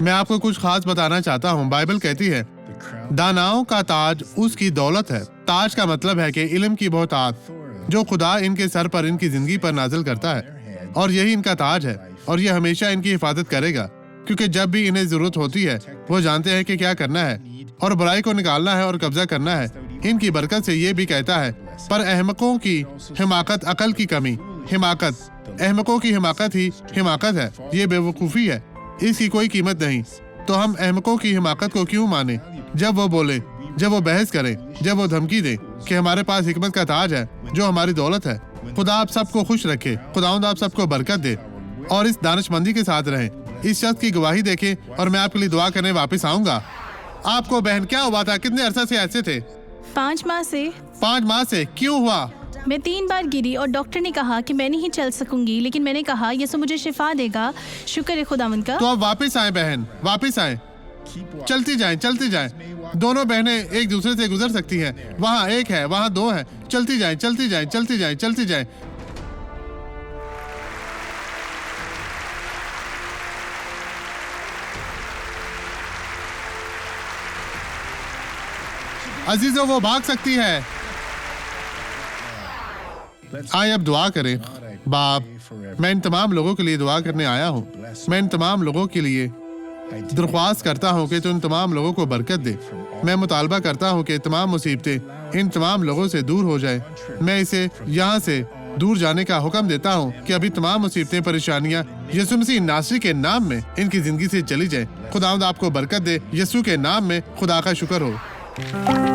میں آپ کو کچھ خاص بتانا چاہتا ہوں. بائبل کہتی ہے داناؤں کا تاج اس کی دولت ہے. تاج کا مطلب ہے کہ علم کی بہتات جو خدا ان کے سر پر ان کی زندگی پر نازل کرتا ہے، اور یہی ان کا تاج ہے، اور یہ ہمیشہ ان کی حفاظت کرے گا، کیونکہ جب بھی انہیں ضرورت ہوتی ہے وہ جانتے ہیں کہ کیا کرنا ہے اور برائی کو نکالنا ہے اور قبضہ کرنا ہے. ان کی برکت سے یہ بھی کہتا ہے پر احمقوں کی حماقت عقل کی کمی. حماقت، احمقوں کی حماقت ہی حماقت ہے، یہ بے وقوفی ہے، اس کی کوئی قیمت نہیں. تو ہم احمقوں کی حماقت کو کیوں مانیں؟ جب وہ بولے، جب وہ بحث کریں، جب وہ دھمکی دیں کہ ہمارے پاس حکمت کا تاج ہے جو ہماری دولت ہے. خدا آپ سب کو خوش رکھے. خداوند آپ سب کو برکت دے اور اس دانش مندی کے ساتھ رہیں. اس شخص کی گواہی دیکھیں اور میں آپ کے لیے دعا کرنے واپس آؤں گا. آپ کو بہن کیا ہوا تھا؟ کتنے عرصہ سے ایسے تھے؟ 5 ماہ سے. 5 ماہ سے؟ کیوں ہوا؟ میں 3 بار گری اور ڈاکٹر نے کہا کہ میں نہیں چل سکوں گی، لیکن میں نے کہا یسوع مجھے شفا دے گا. شکر ہے خداوند کا. تو اب واپس آئیں بہن، واپس آئیں. چلتی جائیں، چلتی جائیں. دونوں بہنیں ایک دوسرے سے گزر سکتی ہیں. وہاں ایک ہے، وہاں 2 ہیں. چلتی جائیں، چلتی جائیں، چلتی جائیں، چلتی جائیں. عزیزو وہ بھاگ سکتی ہے. آئے اب دعا کریں. باپ، میں ان تمام لوگوں کے لیے دعا کرنے آیا ہوں. میں ان تمام لوگوں کے لیے درخواست کرتا ہوں کہ تو ان تمام لوگوں کو برکت دے. میں مطالبہ کرتا ہوں کہ تمام مصیبتیں ان تمام لوگوں سے دور ہو جائیں. میں اسے یہاں سے دور جانے کا حکم دیتا ہوں کہ ابھی تمام مصیبتیں، پریشانیاں یسوع مسیح ناصری کے نام میں ان کی زندگی سے چلی جائیں. خداوند آپ کو برکت دے. یسوع کے نام میں خدا کا شکر ہو.